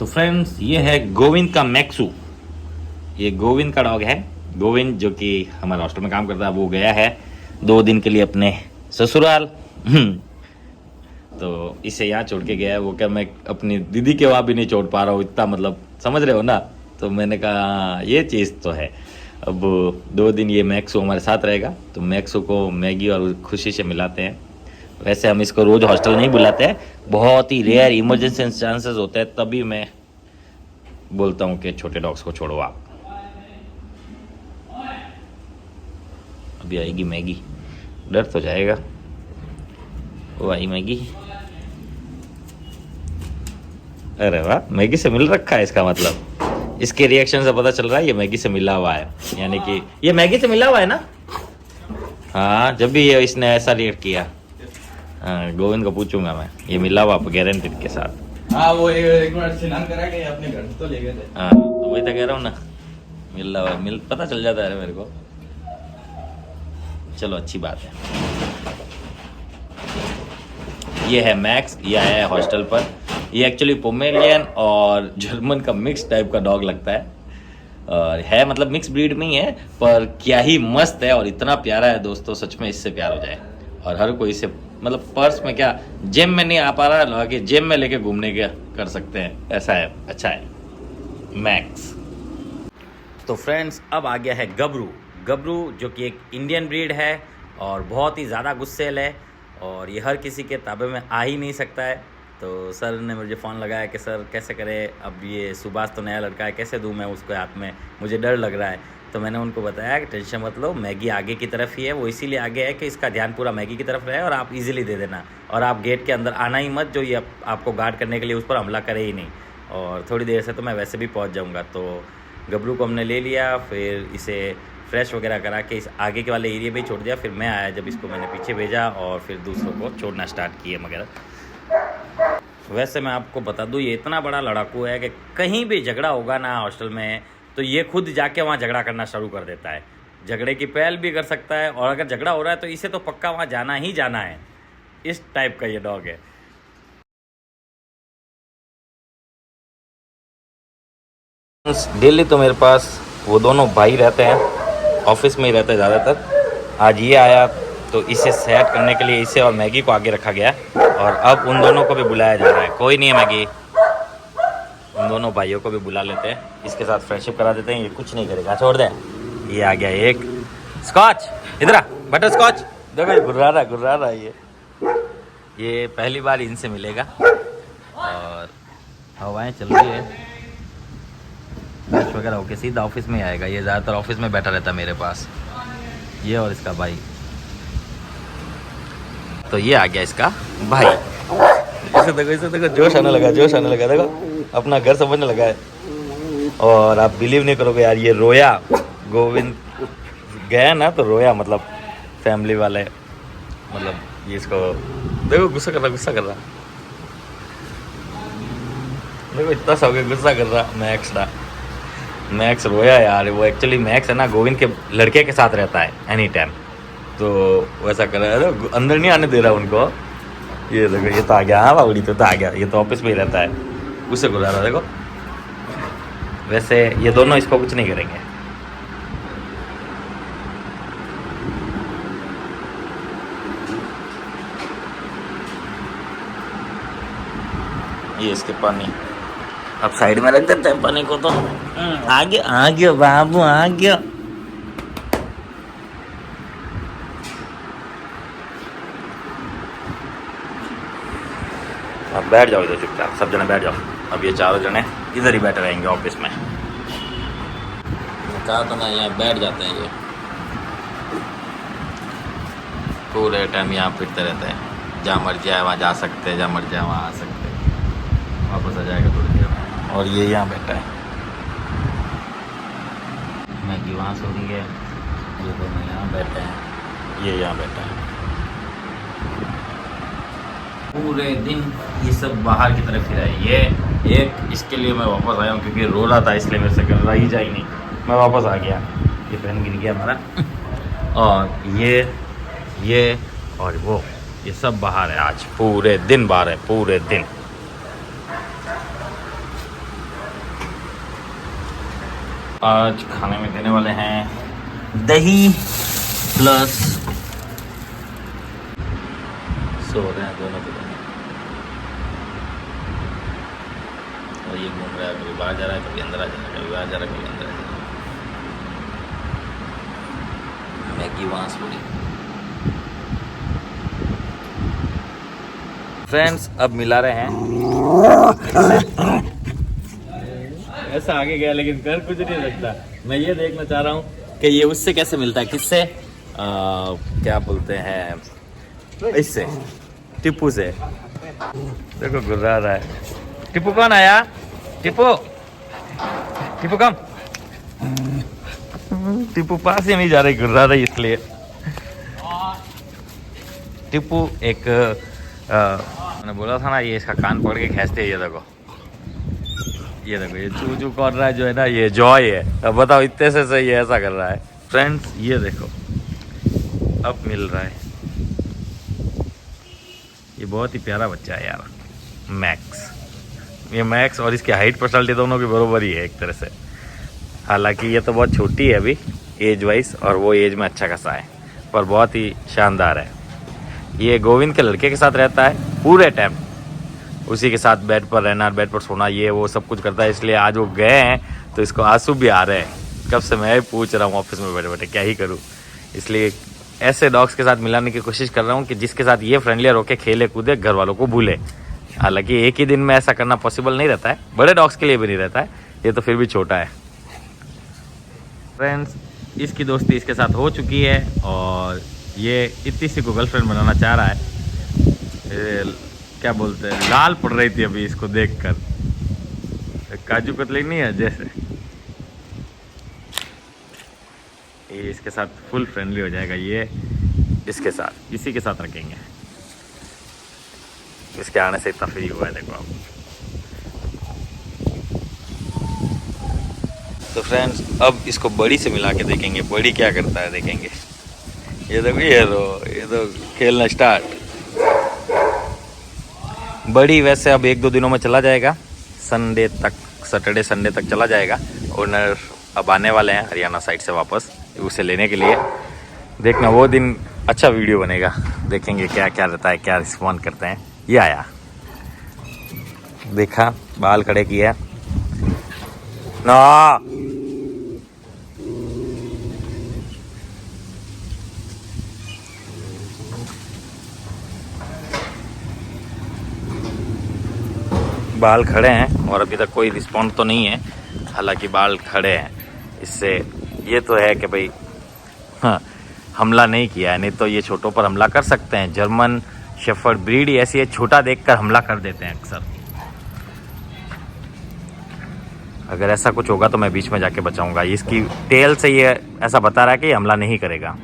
तो फ्रेंड्स ये है गोविंद का मैक्सू। ये गोविंद का डॉग है। गोविंद जो कि हमारे हॉस्टल में काम करता है वो गया है 2 दिन के लिए अपने ससुराल। तो इसे यहाँ छोड़ के गया है। वो क्या मैं अपनी दीदी के वहाँ भी नहीं छोड़ पा रहा हूँ इतना, मतलब समझ रहे हो ना। तो मैंने कहा हाँ, ये चीज़ तो है। अब 2 दिन ये मैक्सू हमारे साथ रहेगा तो मैक्सू को मैगी और खुशी से मिलाते हैं। वैसे हम इसको रोज़ हॉस्टल नहीं बुलाते हैं, बहुत ही रेयर इमरजेंसी चांसेस होते हैं तभी मैं बोलता हूँ कि छोटे डॉग्स को छोड़ो आप। अभी आएगी मैगी, डर तो जाएगा। वो आई मैगी। अरे वाह, मैगी से मिल रखा है इसका मतलब। इसके रिएक्शन से पता चल रहा है ये मैगी से मिला हुआ है, यानी कि ये मैगी से मिला हुआ है ना। हाँ, जब भी ये इसने ऐसा रिएक्ट किया। हाँ, गोविंद को पूछूंगा मैं, ये मिला हुआ गारंटीड के साथ। हाँ वो एक मिनट स्नान करा के अपने घर तो ले गए थे। हाँ तो वही तो कह रहा हूँ ना, मिल रहा है, मिल पता चल जाता है मेरे को। चलो अच्छी बात है। ये है मैक्स, ये आया है हॉस्टल पर। ये एक्चुअली पोमेलियन और जर्मन का मिक्स टाइप का डॉग लगता है, और है मतलब मिक्स ब्रीड में ही है, पर क्या ही मस्त है और इतना प्यारा है दोस्तों, सच में इससे प्यार हो जाए। और हर कोई इसे मतलब पर्स में क्या जिम में नहीं आ पा रहा है, जिम में लेके घूमने के कर सकते हैं, ऐसा है। अच्छा है मैक्स। तो फ्रेंड्स अब आ गया है गबरू। गबरू जो कि एक इंडियन ब्रीड है और बहुत ही ज़्यादा गुस्सेल है, और ये हर किसी के ताबे में आ ही नहीं सकता है। तो सर ने मुझे फ़ोन लगाया कि सर कैसे करें, अब ये सुभाष तो नया लड़का है, कैसे दूँ मैं उसको हाथ में, मुझे डर लग रहा है। तो मैंने उनको बताया कि टेंशन मत लो, मैगी आगे की तरफ ही है, वो इसीलिए आगे है कि इसका ध्यान पूरा मैगी की तरफ रहे और आप इजीली दे देना, और आप गेट के अंदर आना ही मत, जो ये आपको गार्ड करने के लिए उस पर हमला करे ही नहीं। और थोड़ी देर से तो मैं वैसे भी पहुंच जाऊंगा। तो गबरू को हमने ले लिया, फिर इसे फ्रेश वगैरह करा के इस आगे के वाले एरिया पे ही छोड़ दिया। फिर मैं आया जब इसको मैंने पीछे भेजा और फिर दूसरों को छोड़ना स्टार्ट किए वगैरह। वैसे मैं आपको बता दूँ ये इतना बड़ा लड़ाकू है कि कहीं भी झगड़ा होगा ना हॉस्टल में तो ये खुद जाके वहाँ झगड़ा करना शुरू कर देता है। झगड़े की पहल भी कर सकता है, और अगर झगड़ा हो रहा है तो इसे तो पक्का वहाँ जाना ही जाना है। इस टाइप का ये डॉग है। डेली तो मेरे पास वो दोनों भाई रहते हैं, ऑफिस में ही रहते हैं ज़्यादातर। आज ये आया तो इसे सेट करने के लिए इसे और मैगी को आगे रखा गया, और अब उन दोनों को भी बुलाया जा रहा है। कोई नहीं है मैगी, उन दोनों भाइयों को भी बुला लेते हैं, इसके साथ फ्रेंडशिप करा देते हैं। ये कुछ नहीं करेगा, छोड़ दे। ये आ गया एक स्कॉच, इधर आ, बटर स्कॉच। देखो ये गुर्रा रहा है। ये पहली बार इनसे मिलेगा और हवाएं चल रही है, मैच वगैरह होके सीधा ऑफिस में आएगा। ये ज़्यादातर ऑफिस में बैठा रहता है मेरे पास, ये और इसका भाई। तो ये आ गया इसका भाई। इसे देखो जोश आने लगा देखो, अपना घर समझने लगा है। और आप बिलीव नहीं करोगे यार, ये रोया। गोविंद गया ना तो रोया, मतलब फैमिली वाले, मतलब ये इसको देखो गुस्सा कर रहा देखो, इतना सा हो गया, गुस्सा कर रहा। मैक्स रोया यार। वो एक्चुअली मैक्स है ना गोविंद के लड़के के साथ रहता है एनी टाइम, तो वैसा कर रहा है, अंदर नहीं आने दे रहा उनको। ये देखो ये तो आ गया, हाँ बाबूड़ी तो आ गया, ये तो ऑफिस में ही रहता है, उससे गुजार रहा देखो। वैसे ये दोनों इसको कुछ नहीं करेंगे। ये इसके पानी अब साइड में रख देते हैं पानी को। तो आ गया बाबू, आ गया। अब बैठ जाओ इधर चुपचाप, सब जने बैठ जाओ। अब ये चारों जने इधर ही बैठे रहेंगे ऑफिस में। कहा तो ना यहाँ बैठ जाते हैं, ये पूरे टाइम यहाँ फिरते रहते हैं। जहाँ मर्जी आए वहाँ जा सकते हैं, जहाँ मर्जी आए वहाँ आ सकते हैं। वापस आ जाएगा थोड़ी देर में। और ये यहाँ बैठा है, मैगी वहाँ सो रही है, ये दोनों यहाँ बैठे हैं, ये यहाँ बैठा है। पूरे दिन ये सब बाहर की तरफ ही रहे। ये एक इसके लिए मैं वापस आया हूँ क्योंकि रो रहा था, इसलिए मेरे से कर रहा ही जा ही नहीं। मैं वापस आ गया, ये पेन गिर गया हमारा। और ये और वो, ये सब बाहर है आज, पूरे दिन बाहर है, पूरे दिन। आज खाने में देने वाले हैं दही प्लस सो रहे हैं दोनों के दोनों। और ये घूम रहा है, कभी बाहर जा रहा है, कभी अंदर आ जा रहा है, कभी बाहर जा रहा है, कभी अंदर आ जा रहा है। मैगी वहाँ थोड़ी। फ्रेंड्स अब मिला रहे हैं। ऐसा आगे गया लेकिन कर कुछ नहीं सकता। मैं ये देखना चाह रहा हूँ कि ये उससे कैसे मिलता है, किससे क्या बोलते हैं, इससे टिप्पू से। देखो गुर्रा रहा है। टिप्पू कौन आया? टिप्पू, टिप्पू कम। टिप्पू पास ही नहीं जा रही, गुर्रा रही इसलिए। टिप्पू एक मैंने बोला था ना, ये इसका कान पकड़ के खींचते हैं। ये देखो, ये देखो, ये चू चू कर रहा है जो है ना, ये जॉय है। अब बताओ इतने से ये ऐसा कर रहा है। फ्रेंड्स ये देखो अब मिल रहा है। ये बहुत ही प्यारा बच्चा है यार, मैक्स। ये मैक्स और इसकी हाइट पर्सनालिटी दोनों की बराबर ही है एक तरह से। हालांकि ये तो बहुत छोटी है अभी एज वाइज, और वो एज में अच्छा खासा है, पर बहुत ही शानदार है। ये गोविंद के लड़के के साथ रहता है पूरे टाइम, उसी के साथ बेड पर रहना, बेड पर सोना, ये वो सब कुछ करता है। इसलिए आज वो गए हैं तो इसको आंसू भी आ रहे हैं। कब से मैं पूछ रहा हूँ ऑफिस में बैठे बैठे क्या ही करूँ। इसलिए ऐसे डॉग्स के साथ मिलाने की कोशिश कर रहा हूँ कि जिसके साथ ये फ्रेंडलियर होकर खेले कूदे, घर वालों को भूले। हालांकि एक ही दिन में ऐसा करना पॉसिबल नहीं रहता है, बड़े डॉग्स के लिए भी नहीं रहता है, ये तो फिर भी छोटा है। फ्रेंड्स इसकी दोस्ती इसके साथ हो चुकी है और ये इतनी सी को गर्लफ्रेंड बनाना चाह रहा है। क्या बोलते हैं, लाल पड़ रही थी अभी इसको देखकर, काजू कतली नहीं है जैसे। ये इसके साथ फुल फ्रेंडली हो जाएगा। ये इसके साथ, इसी के साथ रखेंगे। इसके आने से इतना फ्री हुआ है, देखो आप। तो फ्रेंड्स अब इसको बड़ी से मिला के देखेंगे, बड़ी क्या करता है देखेंगे। ये देखो, ये तो खेलना स्टार्ट। बड़ी वैसे अब 1-2 दिनों में चला जाएगा, संडे तक, सैटरडे संडे तक चला जाएगा। ओनर अब आने वाले हैं हरियाणा साइड से वापस उसे लेने के लिए। देखना वो दिन अच्छा वीडियो बनेगा, देखेंगे क्या क्या रहता है, क्या रिस्पॉन्ड करते हैं। ये आया, देखा, बाल खड़े किया ना, बाल खड़े हैं और अभी तक कोई रिस्पॉन्ड तो नहीं है। हालांकि बाल खड़े हैं, इससे ये तो है कि भाई हाँ, हमला नहीं किया है। नहीं तो ये छोटों पर हमला कर सकते हैं। जर्मन शेफर्ड ब्रीड ही ऐसी है, छोटा देखकर हमला कर देते हैं अक्सर। अगर ऐसा कुछ होगा तो मैं बीच में जाके बचाऊंगा। इसकी टेल से ये ऐसा बता रहा है कि ये हमला नहीं करेगा,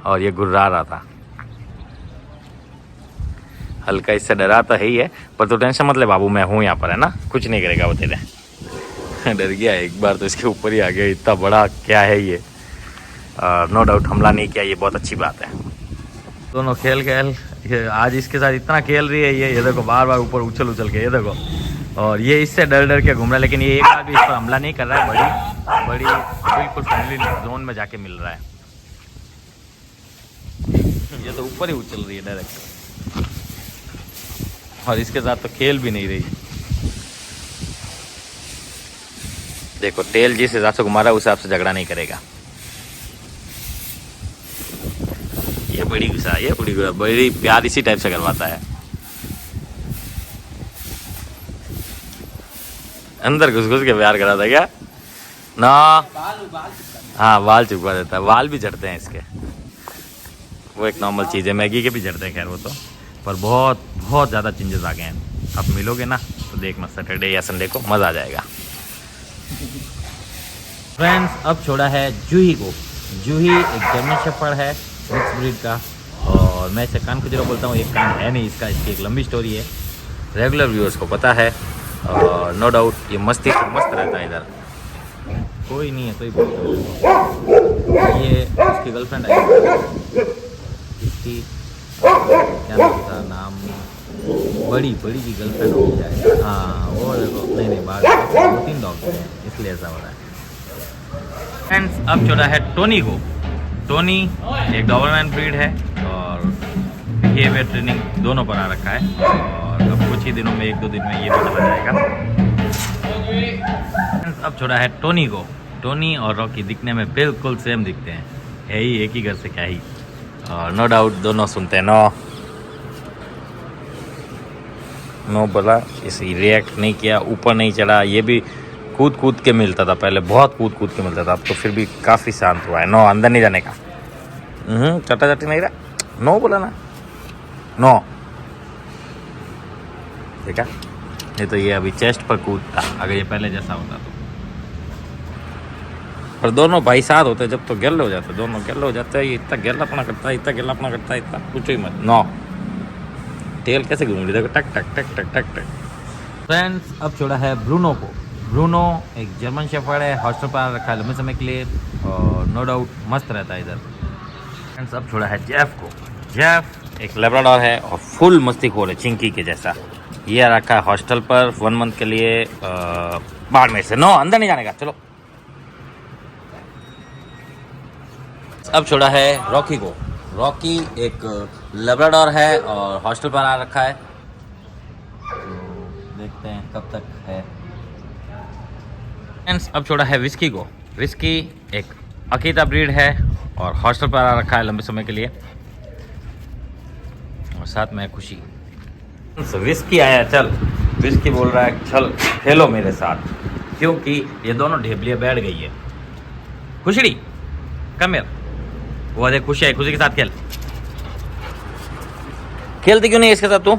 और ये गुर्रा रहा था। हल्का इससे डरा तो है ही है, पर तो टेंशन मत ले बाबू, मैं हूँ यहाँ पर, है ना, कुछ नहीं करेगा वो तेरे। डर गया एक बार तो इसके ऊपर ही आ गया, इतना बड़ा क्या है ये। नो डाउट हमला नहीं किया, ये बहुत अच्छी बात है। दोनों खेल आज इसके साथ इतना खेल रही है ये देखो, बार बार ऊपर उछल के, ये देखो। और ये इससे डर के घूम रहा है, लेकिन ये एक बार भी इस पर हमला नहीं कर रहा है। बड़ी बिल्कुल फ्रेंडली जोन में जाके मिल रहा है। ये तो ऊपर ही उछल रही है डायरेक्ट, और इसके साथ तो खेल भी नहीं रही। देखो टेल जिस हिसाब से घुमा रहा है उस हिसाब से झगड़ा नहीं करेगा। ये बड़ी गुस्सा, ये बड़ी प्यार इसी टाइप से करवाता है। अंदर घुस के प्यार कराता है क्या ना। हाँ बाल चुपका देता है, बाल भी झड़ते हैं इसके, वो एक नॉर्मल चीज़ है। मैगी के भी झड़ते हैं खैर वो तो, पर बहुत बहुत ज़्यादा चेंजेस आ गए हैं। आप मिलोगे ना तो देखना, सैटरडे या संडे को मज़ा आ जाएगा। फ्रेंड्स अब छोड़ा है जूही को। जूही एक जर्मन शेफर्ड है, मिक्स ब्रीड का, और मैं इसे कान खुजरा बोलता हूँ। एक कान है नहीं इसका, इसकी एक लंबी स्टोरी है, रेगुलर व्यूअर्स को पता है। और नो डाउट ये मस्त रहता है इधर, कोई नहीं है कोई बोलता। ये उसकी गर्लफ्रेंड है, इसकी क्या नाम था, नाम बड़ी की गर्लफ्रेंड हो जाए। हाँ वो देखो, नहीं बाहर 2-3 डॉग हैं इसलिए ऐसा हो रहा है। फ्रेंड्स अब छोड़ा है टोनी को। टोनी एक डॉबरमैन ब्रीड है और बिहेवियर ट्रेनिंग दोनों पर आ रखा है और अब कुछ ही दिनों में 1-2 दिन में ये भी चला जाएगा। फ्रेंड्स अब छोड़ा है टोनी को। टोनी और रॉकी दिखने में बिल्कुल सेम दिखते हैं, है ही एक ही घर से क्या ही। और नो डाउट दोनों सुनते हैं नो बोला, इसे रिएक्ट नहीं किया, ऊपर नहीं चढ़ा। ये भी कूद कूद के मिलता था पहले, बहुत कूद कूद के मिलता था, अब तो फिर भी काफ़ी शांत हुआ है। नो, अंदर नहीं जाने का। चटा चटी नहीं रहा, नो बोला ना, नो। देखा, नहीं तो ये अभी चेस्ट पर कूदता अगर ये पहले जैसा होता तो। पर दोनों भाई साथ होते जब तो गिल्ले हो जाते, दोनों गिल्ले हो जाते हैं। ये इतना गिल्लापना करता है, इतना गिल्लापना करता है, इतना पूछो ही मत। नो, टेल कैसे घूम रही, देखो, टक टक टक टक टक टक। फ्रेंड्स अब छोड़ा है ब्रूनो को। ब्रूनो एक जर्मन शेफर्ड है, हॉस्टल पर रखा है लंबे समय के लिए और नो डाउट मस्त रहता है इधर। फ्रेंड्स अब छोड़ा है जेफ को। जेफ एक लेब्राडोर है और फुल मस्तीखोर है, चिंकी के जैसा। ये रखा है हॉस्टल पर 1 मंथ के लिए बाड़मेर से। नो, अंदर नहीं जाने का, चलो। अब छोड़ा है रॉकी को। रॉकी एक लेब्राडोर है और हॉस्टल पर आ रखा है, तो देखते हैं कब तक है। फ्रेंड्स अब छोड़ा है विस्की को। विस्की एक अकीता ब्रीड है और हॉस्टल पर आ रखा है लंबे समय के लिए और साथ में खुशी। विस्की आया, चल। विस्की बोल रहा है चल खेलो मेरे साथ, क्योंकि ये दोनों ढेबलियाँ बैठ गई है। खुशड़ी कम यार, वो देख खुशी है, खुशी के साथ खेल। खेलती क्यों नहीं इसके साथ तू?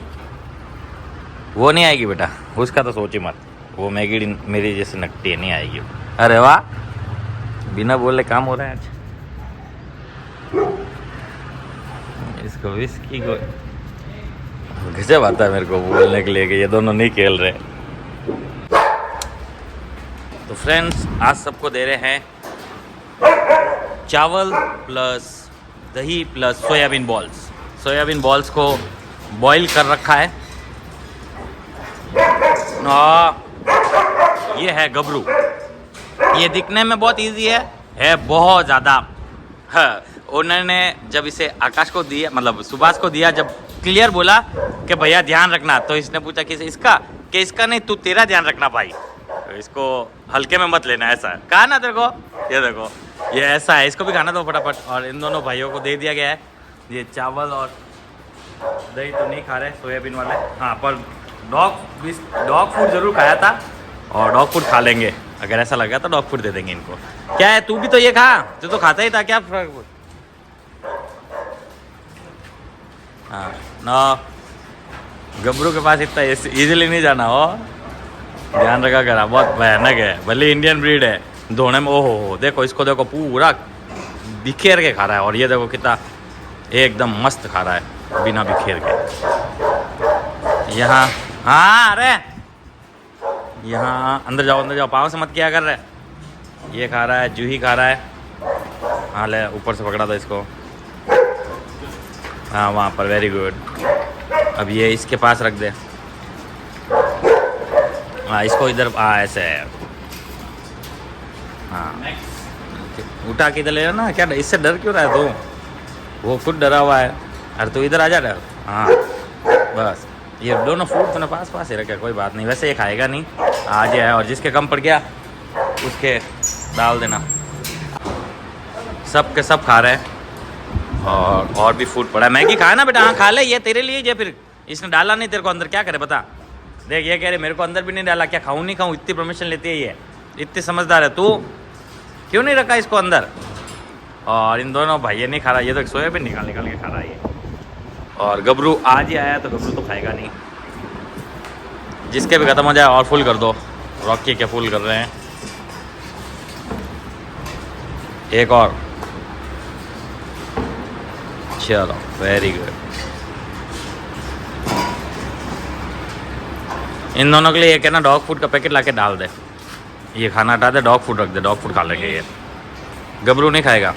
वो नहीं आएगी बेटा, उसका तो सोच ही मत। वो मैगी मेरी जैसे नकटी है, नहीं आएगी। अरे वाह, बिना बोले काम हो रहा है आज। इसको विस्की को गजब आता है मेरे को बोलने के लिए कि ये दोनों नहीं खेल रहे। तो फ्रेंड्स आज सबको दे रहे हैं चावल प्लस दही plus soybean balls. Soybean balls को बॉईल कर रखा है। ये है गबरू। ये दिखने में बहुत इजी है बहुत ज़्यादा। हाँ, उन्होंने जब इसे आकाश को दिया, मतलब सुभाष को दिया, जब क्लियर बोला कि भैया ध्यान रखना, तो इसने पूछा कि इसका, कि इसका नहीं, तू तेरा ध्यान रखना भाई, तो इसको हल्के में मत लेना। ऐसा कहा ना तेरे को, ये देखो ये ऐसा है, इसको भी खाना दो फटाफट। और इन दोनों भाइयों को दे दिया गया है ये चावल और दही। तो नहीं खा रहे सोयाबीन वाले, हाँ, पर डॉग फूड ज़रूर खाया था और डॉग फूड खा लेंगे। अगर ऐसा लगा तो डॉग फूड दे देंगे इनको। क्या है, तू भी तो ये खा, तू तो खाता ही था, क्या फर्क? हाँ ना, गबरू के पास इतना इजीली नहीं जाना हो, ध्यान रखा करा, बहुत भयानक है। भले इंडियन ब्रीड है, धोने में ओहो, देखो इसको, देखो पूरा बिखेर के खा रहा है। और ये देखो कितना एकदम मस्त खा रहा है बिना बिखेर के। यहाँ, हाँ, अरे यहाँ अंदर जाओ, पाँव से मत किया कर रहे। ये खा रहा है, जूही खा रहा है। हाँ ले, ऊपर से पकड़ा था इसको, हाँ वहाँ पर, वेरी गुड। अब ये इसके पास रख दे, हाँ इसको इधर, हाँ ऐसे है, हाँ उठा के इधर ले ना। क्या इससे डर क्यों रहा है तू? वो खुद डरा हुआ है। अरे तू इधर आ जा रहा है, हाँ बस। ये दोनों फूड तूने पास पास ही रखे, कोई बात नहीं। वैसे ये खाएगा नहीं, आ जाए, और जिसके कम पड़ गया उसके डाल देना। सब के सब खा रहे हैं और भी फूड पड़ा है। मैगी खा ना बेटा, हाँ खा ले, ये तेरे लिए। ये फिर इसने डाला नहीं तेरे को अंदर, क्या करे बता। देख ये कह रहे मेरे को अंदर भी नहीं डाला, क्या खाऊं नहीं खाऊं, इतनी परमिशन लेती है ये, इतनी समझदार है तू, क्यों नहीं रखा इसको अंदर। और इन दोनों भाई ये नहीं खा रहा, ये तो सोयाबीन निकाल के खा रहा है ये। और गबरू आज ही आया तो गबरू तो खाएगा नहीं। जिसके भी ख़त्म हो जाए और फुल कर दो। रॉकी के फुल कर रहे हैं, एक और, चलो वेरी गुड। इन दोनों के लिए एक है ना डॉग फूड का पैकेट लाके डाल दे, ये खाना हटा दे, डॉग फूड रख दे, डॉग फूड खा लेंगे ये। गबरू नहीं खाएगा।